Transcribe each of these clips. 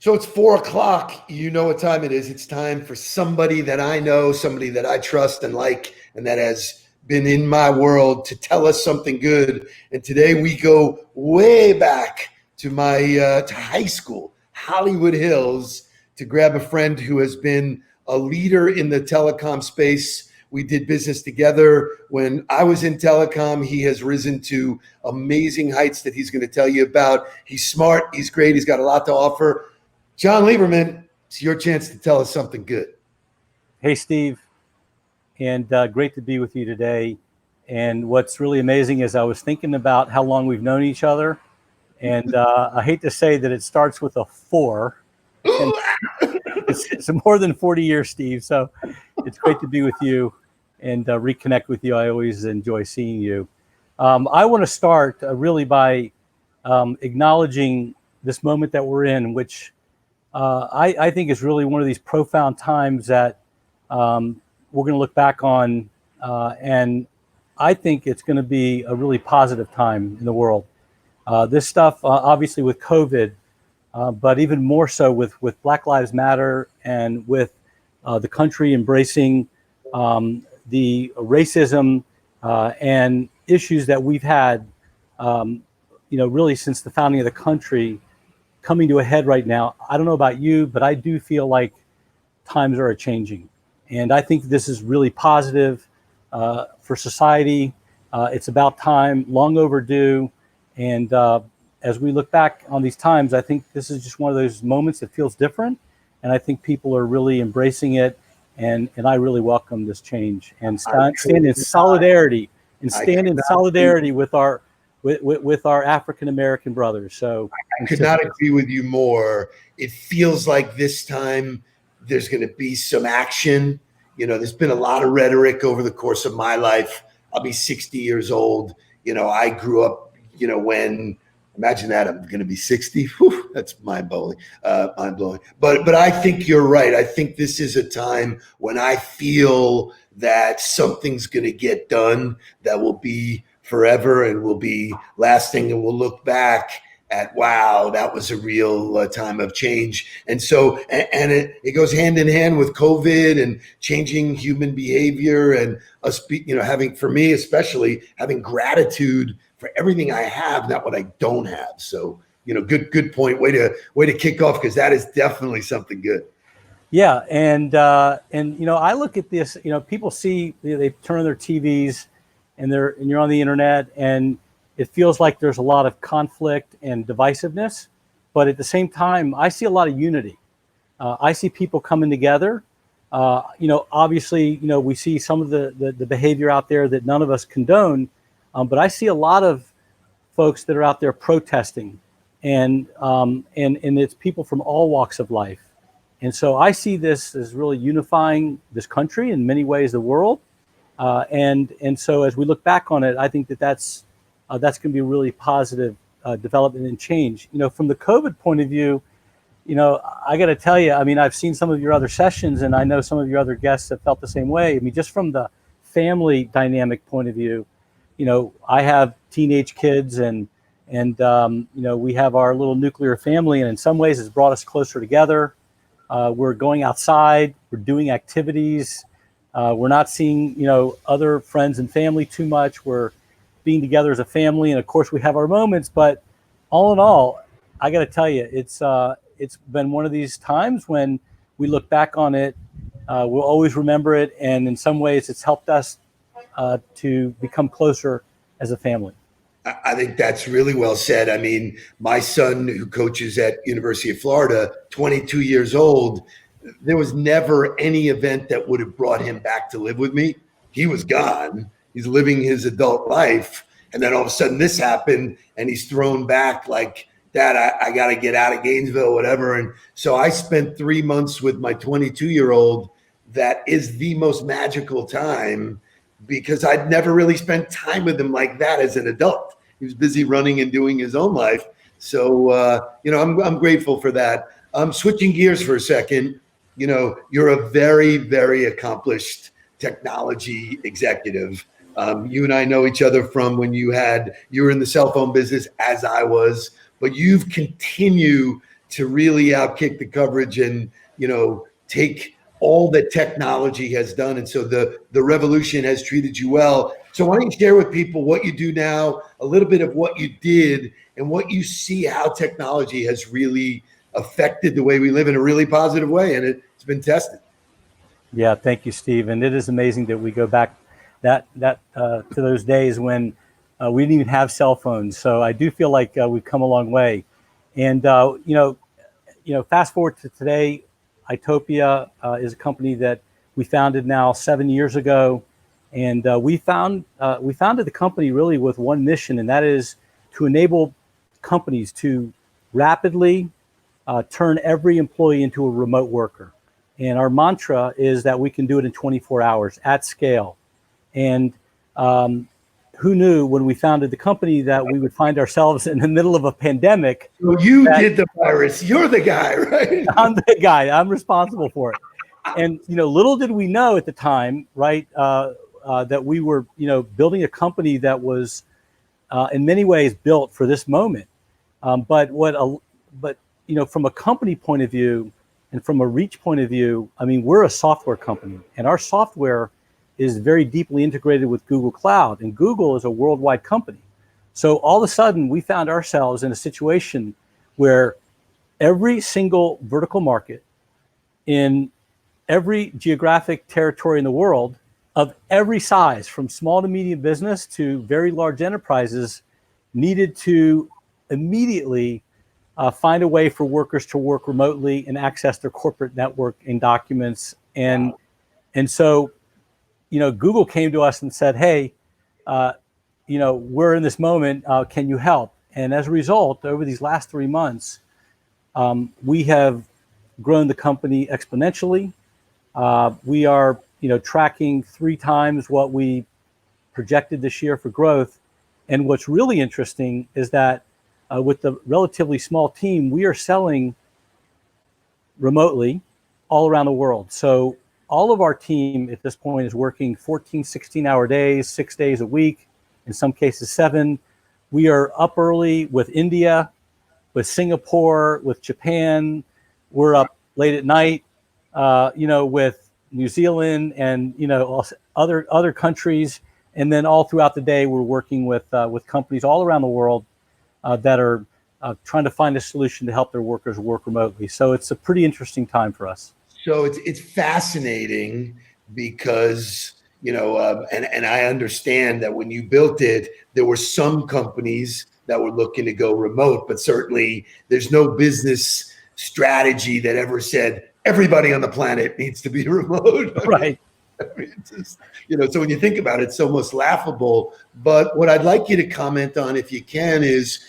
So it's 4 o'clock. You know what time it is. It's time for somebody that I know, somebody that I trust and like, and that has been in my world to tell us something good. And today we go way back to my to high school, Hollywood Hills, to grab a friend who has been a leader in the telecom space. We did business together when I was in telecom. He has risen to amazing heights that he's going to tell you about. He's smart. He's great. He's got a lot to offer. John Lieberman, it's your chance to tell us something good. Hey, Steve, and great to be with you today. And what's really amazing is I was thinking about how long we've known each other. And I hate to say that it starts with a 4. And it's more than 40 years, Steve. So it's great to be with you and reconnect with you. I always enjoy seeing you. I want to start really by acknowledging this moment that we're in, which I think is really one of these profound times that we're going to look back on. And I think it's going to be a really positive time in the world. This stuff, obviously with COVID, but even more so with Black Lives Matter and with the country embracing the racism and issues that we've had, really since the founding of the country, coming to a head right now. I don't know about you, but I do feel like times are changing. And I think this is really positive for society. It's about time, long overdue. And as we look back on these times, I think this is just one of those moments that feels different. And I think people are really embracing it. And I really welcome this change and stand in solidarity with our African-American brothers. So I could not agree with you more. It feels like this time there's going to be some action. There's been a lot of rhetoric over the course of my life. I'll be 60 years old. I grew up, when, imagine that, I'm going to be 60. Whew, that's mind-blowing. But I think you're right. I think this is a time when I feel that something's going to get done that will be forever and will be lasting, and we'll look back at, wow, that was a real time of change. And so, and it goes hand in hand with COVID and changing human behavior, and us, having, for me especially, having gratitude for everything I have, not what I don't have. So, good point. Way to kick off, because that is definitely something good. Yeah, and I look at this. People see, they turn on their TVs, and you're on the internet, and it feels like there's a lot of conflict and divisiveness, but at the same time, I see a lot of unity. I see people coming together. Obviously, we see some of the behavior out there that none of us condone, but I see a lot of folks that are out there protesting, and it's people from all walks of life. And so I see this as really unifying this country, in many ways the world. And so as we look back on it, I think that's going to be a really positive development and change. From the COVID point of view, I got to tell you, I've seen some of your other sessions, and I know some of your other guests have felt the same way. Just from the family dynamic point of view, I have teenage kids, and we have our little nuclear family, and in some ways it's brought us closer together. We're going outside, we're doing activities. We're not seeing, other friends and family too much. We're being together as a family, and of course we have our moments. But all in all, I got to tell you, it's been one of these times when we look back on it, we'll always remember it, and in some ways, it's helped us to become closer as a family. I think that's really well said. My son, who coaches at University of Florida, 22 years old, there was never any event that would have brought him back to live with me. He was gone. He's living his adult life. And then all of a sudden this happened, and he's thrown back like, Dad, I got to get out of Gainesville, whatever. And so I spent 3 months with my 22-year-old. That is the most magical time, because I'd never really spent time with him like that as an adult. He was busy running and doing his own life. So, I'm grateful for that. Switching gears for a second, you're a very, very accomplished technology executive. You and I know each other from when you were in the cell phone business, as I was, but you've continued to really outkick the coverage and, take all that technology has done. And so the revolution has treated you well. So why don't you share with people what you do now, a little bit of what you did, and what you see how technology has really affected the way we live in a really positive way. And it's been tested. Yeah, thank you, Steve. And it is amazing that we go back to those days when we didn't even have cell phones. So I do feel like we've come a long way. And fast forward to today, Itopia is a company that we founded now 7 years ago, and we founded the company really with one mission, and that is to enable companies to rapidly turn every employee into a remote worker. And our mantra is that we can do it in 24 hours at scale. And who knew when we founded the company that we would find ourselves in the middle of a pandemic? So you did the virus. You're the guy, right? I'm the guy. I'm responsible for it. And little did we know at the time, right, that we were building a company that was in many ways built for this moment. But from a company point of view and from a reach point of view, I mean, we're a software company, and our software is very deeply integrated with Google Cloud, and Google is a worldwide company. So all of a sudden, we found ourselves in a situation where every single vertical market in every geographic territory in the world of every size, from small to medium business to very large enterprises, needed to immediately find a way for workers to work remotely and access their corporate network and documents. And so, Google came to us and said, hey, we're in this moment, can you help? And as a result, over these last 3 months, we have grown the company exponentially. We are, tracking 3 times what we projected this year for growth. And what's really interesting is that with the relatively small team, we are selling remotely all around the world. So all of our team at this point is working 14, 16-hour days, 6 days a week, in some cases 7. We are up early with India, with Singapore, with Japan. We're up late at night, with New Zealand and, other countries. And then all throughout the day, we're working with companies all around the world that are trying to find a solution to help their workers work remotely. So it's a pretty interesting time for us. So it's fascinating because, and I understand that when you built it, there were some companies that were looking to go remote, but certainly there's no business strategy that ever said everybody on the planet needs to be remote. Right. It's just, so when you think about it, it's almost laughable. But what I'd like you to comment on, if you can, is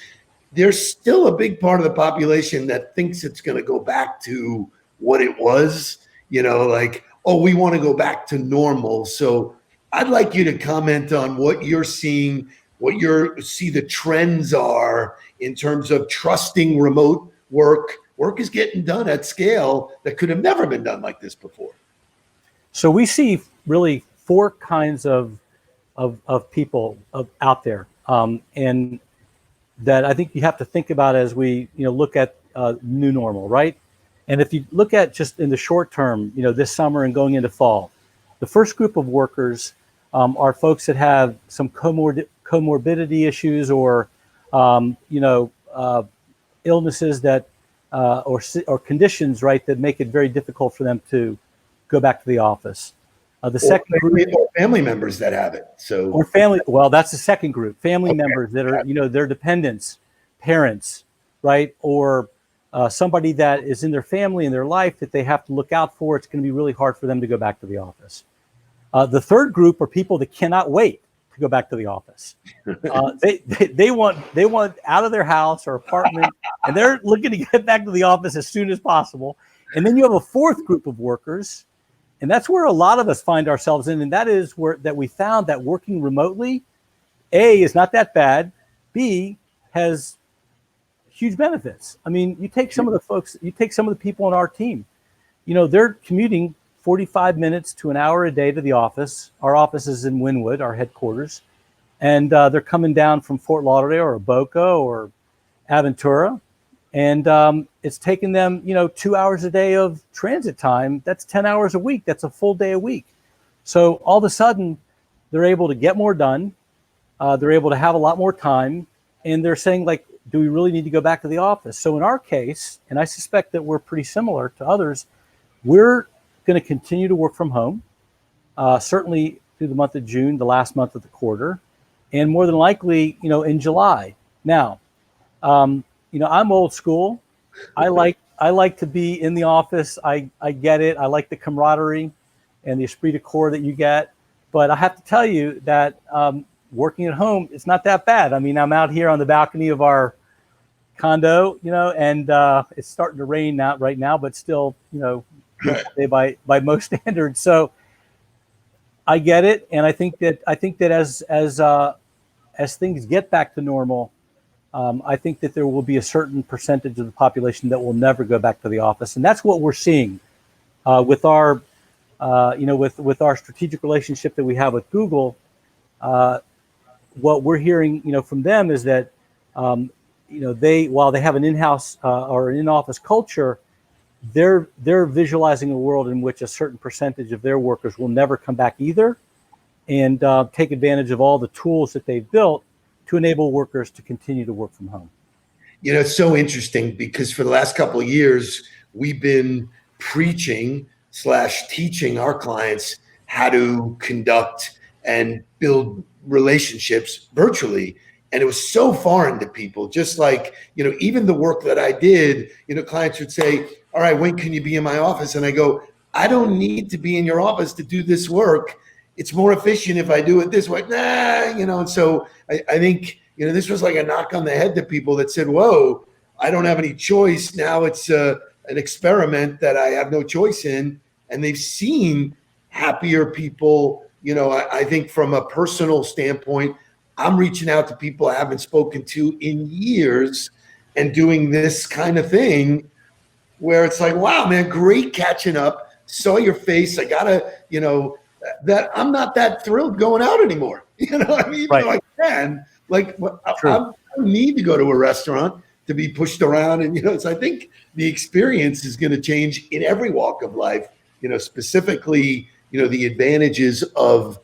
there's still a big part of the population that thinks it's going to go back to what it was, like, oh, we want to go back to normal. So I'd like you to comment on what you're seeing, what you see the trends are in terms of trusting remote work. Work is getting done at scale that could have never been done like this before. So we see really 4 kinds of people out there, and that I think you have to think about as we look at new normal, right? And if you look at just in the short term, this summer and going into fall, the first group of workers are folks that have some comorbidity issues or illnesses that or conditions, right, that make it very difficult for them to go back to the office. The second group, or family members that have it. So or family. Well, that's the second group. Family members that are their dependents, parents, right, or somebody that is in their family in their life that they have to look out for. It's going to be really hard for them to go back to the office. The third group are people that cannot wait to go back to the office. They want out of their house or apartment, and they're looking to get back to the office as soon as possible. And then you have a fourth group of workers, and that's where a lot of us find ourselves in, and that is where that we found that working remotely, A, is not that bad, B, has huge benefits. I mean, you take some of the people on our team, they're commuting 45 minutes to an hour a day to the office. Our office is in Wynwood, our headquarters, and they're coming down from Fort Lauderdale or Boca or Aventura, And it's taken them, 2 hours a day of transit time. That's 10 hours a week. That's a full day a week. So all of a sudden, they're able to get more done. They're able to have a lot more time. And they're saying, like, do we really need to go back to the office? So in our case, and I suspect that we're pretty similar to others, we're going to continue to work from home, certainly through the month of June, the last month of the quarter, and more than likely, in July. Now, I'm old school. I like to be in the office. I get it. I like the camaraderie and the esprit de corps that you get. But I have to tell you that working at home, it's not that bad. I mean, I'm out here on the balcony of our condo, and it's starting to rain out right now, but still, by most standards. So I get it, and I think that as things get back to normal, I think that there will be a certain percentage of the population that will never go back to the office, and that's what we're seeing with our, with our strategic relationship that we have with Google. What we're hearing, from them is that, while they have an in-house or an in-office culture, they're visualizing a world in which a certain percentage of their workers will never come back either, and take advantage of all the tools that they've built to enable workers to continue to work from home. It's so interesting because for the last couple of years, we've been preaching / teaching our clients how to conduct and build relationships virtually. And it was so foreign to people, just like, even the work that I did, clients would say, all right, when can you be in my office? And I go, I don't need to be in your office to do this work. It's more efficient if I do it this way. And so I think, this was like a knock on the head to people that said, whoa, I don't have any choice. Now it's an experiment that I have no choice in. And they've seen happier people. I think from a personal standpoint, I'm reaching out to people I haven't spoken to in years and doing this kind of thing where it's like, wow, man, great catching up. Saw your face. I gotta, that I'm not that thrilled going out anymore. I mean, right. Though I can, like, I don't need to go to a restaurant to be pushed around. And, so I think the experience is going to change in every walk of life, specifically, the advantages of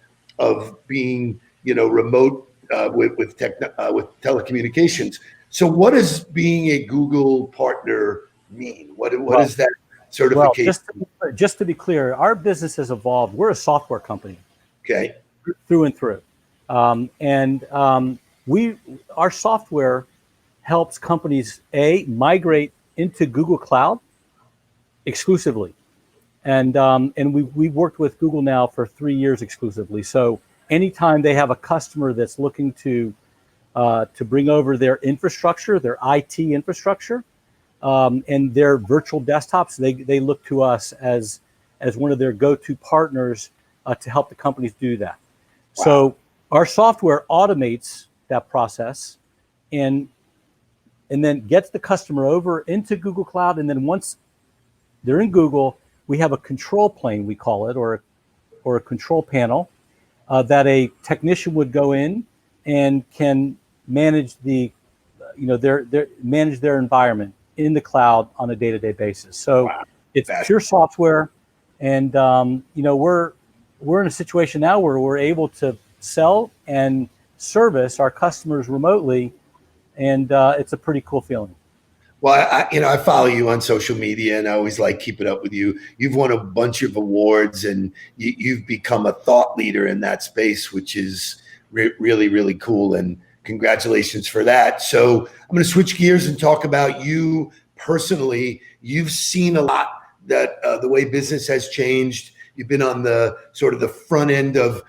being, remote with telecommunications. So what does being a Google partner mean? What is that certification? Well, just to be clear, our business has evolved. We're a software company. Okay. Through and through. Our software helps companies migrate into Google Cloud exclusively. And we've worked with Google now for 3 years exclusively. So anytime they have a customer that's looking to bring over their infrastructure, their IT infrastructure, and their virtual desktops, they look to us as one of their go-to partners to help the companies do that. Wow. So our software automates that process and then gets the customer over into Google Cloud. And then once they're in Google, we have a control plane, we call it, or a control panel that a technician would go in and can manage manage their environment in the cloud on a day-to-day basis. So wow. It's pure software, and we're in a situation now where we're able to sell and service our customers remotely, and it's a pretty cool feeling. Well, I follow you on social media, and I always like keeping up with you. You've won a bunch of awards, and you've become a thought leader in that space, which is really, really cool. And congratulations for that. So I'm going to switch gears and talk about you personally. You've seen a lot that the way business has changed. You've been on the sort of the front end of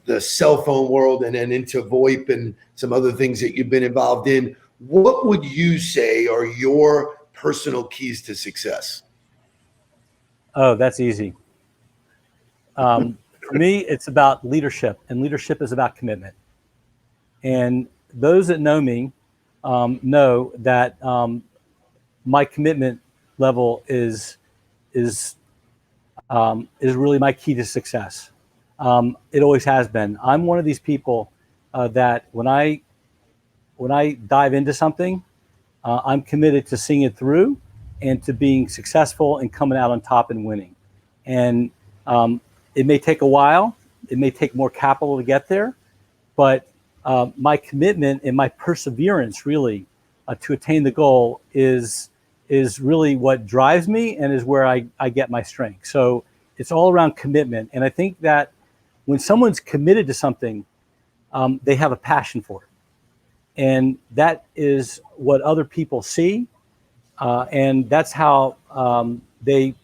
the cell phone world and then into VoIP and some other things that you've been involved in. What would you say are your personal keys to success? Oh, that's easy. For me, it's about leadership, and leadership is about commitment. And those that know me know that my commitment level is really my key to success. It always has been. I'm one of these people that when I dive into something, I'm committed to seeing it through and to being successful and coming out on top and winning. And it may take a while. It may take more capital to get there. But my commitment and my perseverance really to attain the goal is really what drives me and is where I get my strength. So it's all around commitment. And I think that when someone's committed to something, they have a passion for it. And that is what other people see. And that's how you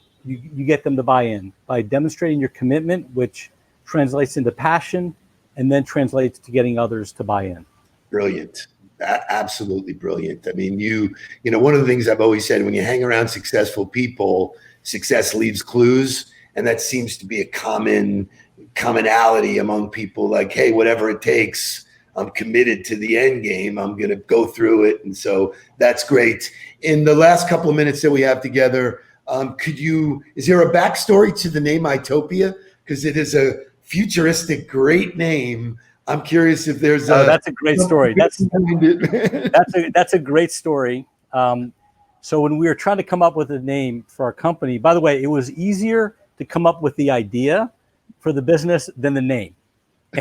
get them to buy in, by demonstrating your commitment, which translates into passion and then translates to getting others to buy in. Brilliant. Absolutely brilliant. I mean, you know, one of the things I've always said, when you hang around successful people, success leaves clues. And that seems to be a commonality among people, like, hey, whatever it takes, I'm committed to the end game. I'm going to go through it. And so that's great. In the last couple of minutes that we have together, is there a backstory to the name Itopia? Because it is a futuristic, great name. I'm curious if there's that's a great story. That's a great story. So when we were trying to come up with a name for our company, by the way, it was easier to come up with the idea for the business than the name.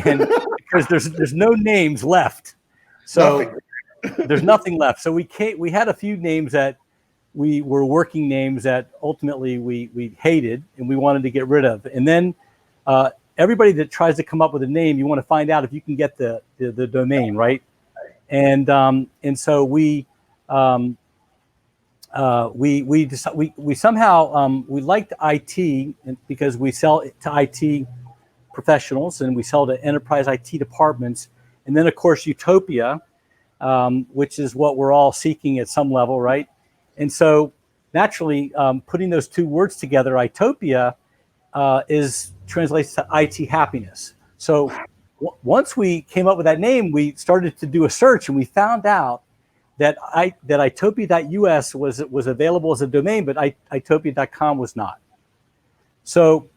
And because there's no names left. So there's nothing left. So we had a few names that we were working names that ultimately we hated and we wanted to get rid of. And then everybody that tries to come up with a name, you want to find out if you can get the domain, right? And so we somehow we liked IT because we sell to IT professionals and we sell to enterprise IT departments. And then of course Utopia, which is what we're all seeking at some level, right? And so naturally, putting those two words together, Itopia, translates to IT happiness. So once we came up with that name, we started to do a search and we found out that itopia.us was available as a domain, but itopia.com was not. So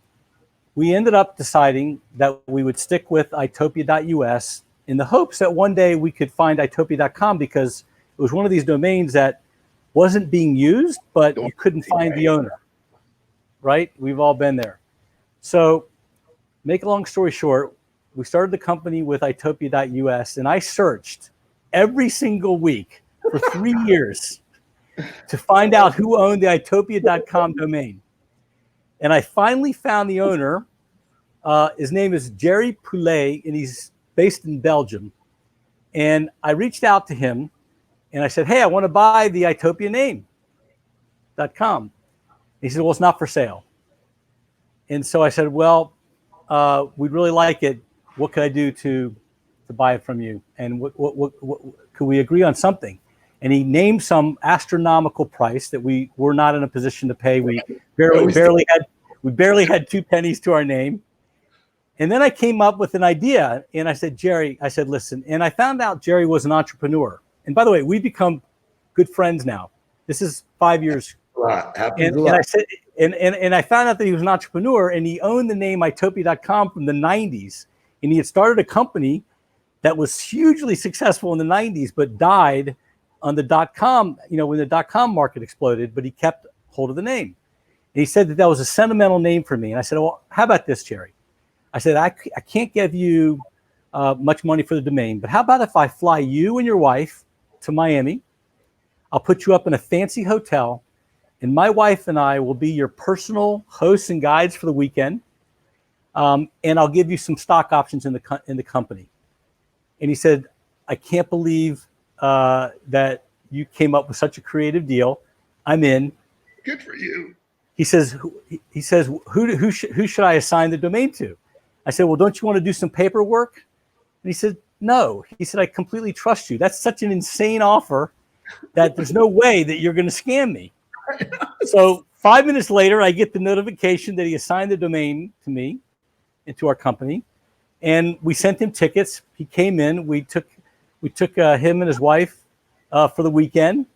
we ended up deciding that we would stick with itopia.us in the hopes that one day we could find itopia.com, because it was one of these domains that wasn't being used, but you couldn't find the owner, right? We've all been there. So make a long story short, we started the company with itopia.us, and I searched every single week for 3 years to find out who owned the itopia.com domain. And I finally found the owner. His name is Jerry Poulet, and he's based in Belgium. And I reached out to him and I said, hey, I want to buy the Itopia name.com. He said, well, it's not for sale. And so I said, well, we'd really like it. What could I do to buy it from you? And what could we agree on something? And he named some astronomical price that we were not in a position to pay. We barely had 2 pennies to our name. And then I came up with an idea, and I said, Jerry, I said, listen, and I found out Jerry was an entrepreneur. And by the way, we've become good friends now. This is 5 years. And I said, and I found out that he was an entrepreneur, and he owned the name itopia.com from the 90s. And he had started a company that was hugely successful in the 90s, but died on the .com, when the .com market exploded, but he kept hold of the name. And he said that was a sentimental name for me. And I said, well, how about this, Jerry? I said, I can't give you much money for the domain, but how about if I fly you and your wife to Miami? I'll put you up in a fancy hotel, and my wife and I will be your personal hosts and guides for the weekend. And I'll give you some stock options in the company. And he said, I can't believe that you came up with such a creative deal. I'm in. Good for you. He says, who should I assign the domain to? I said, well, don't you want to do some paperwork? And he said, no. He said, I completely trust you. That's such an insane offer that there's no way that you're going to scam me. So 5 minutes later, I get the notification that he assigned the domain to me and to our company. And we sent him tickets. He came in. We took him and his wife for the weekend.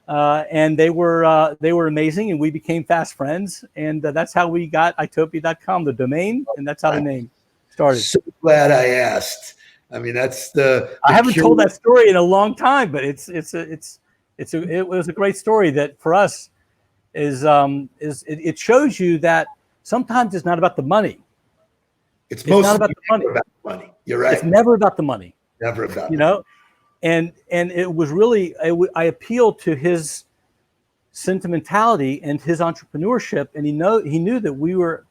And they were amazing, and we became fast friends. And that's how we got itopia.com, the domain, and that's how the name started. So glad I asked. I mean, that's the I haven't told that story in a long time, but it's it was a great story that for us it shows you that sometimes it's not about the money. It's mostly not about the money. about the money. You're right. It's never about the money. Never about you know, and it was really I appealed to his sentimentality and his entrepreneurship, and he knew that we were,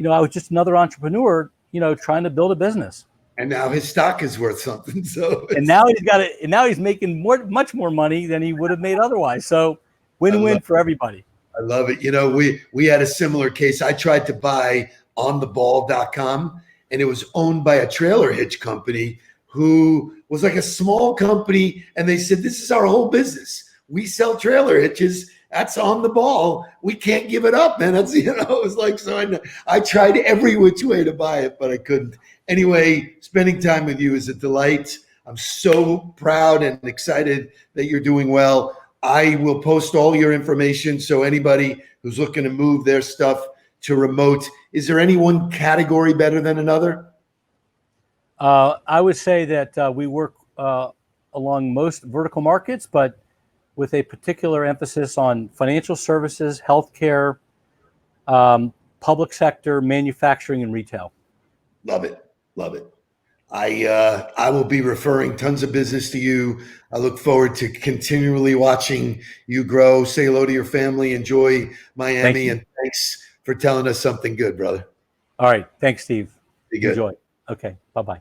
I was just another entrepreneur, trying to build a business. And now his stock is worth something. So and now he's got it, and now he's making much more money than he would have made otherwise. So win-win for everybody. I love it. We had a similar case. I tried to buy ontheball.com, and it was owned by a trailer hitch company who was like a small company. And they said, this is our whole business. We sell trailer hitches. That's On the Ball. We can't give it up, man. That's, it was like, so I tried every which way to buy it, but I couldn't. Anyway, spending time with you is a delight. I'm so proud and excited that you're doing well. I will post all your information. So anybody who's looking to move their stuff to remote, is there any one category better than another? I would say that we work along most vertical markets, but with a particular emphasis on financial services, healthcare, public sector, manufacturing, and retail. Love it. Love it. I will be referring tons of business to you. I look forward to continually watching you grow. Say hello to your family. Enjoy Miami. And thanks for telling us something good, brother. All right. Thanks, Steve. Be good. Enjoy. Okay. Bye-bye.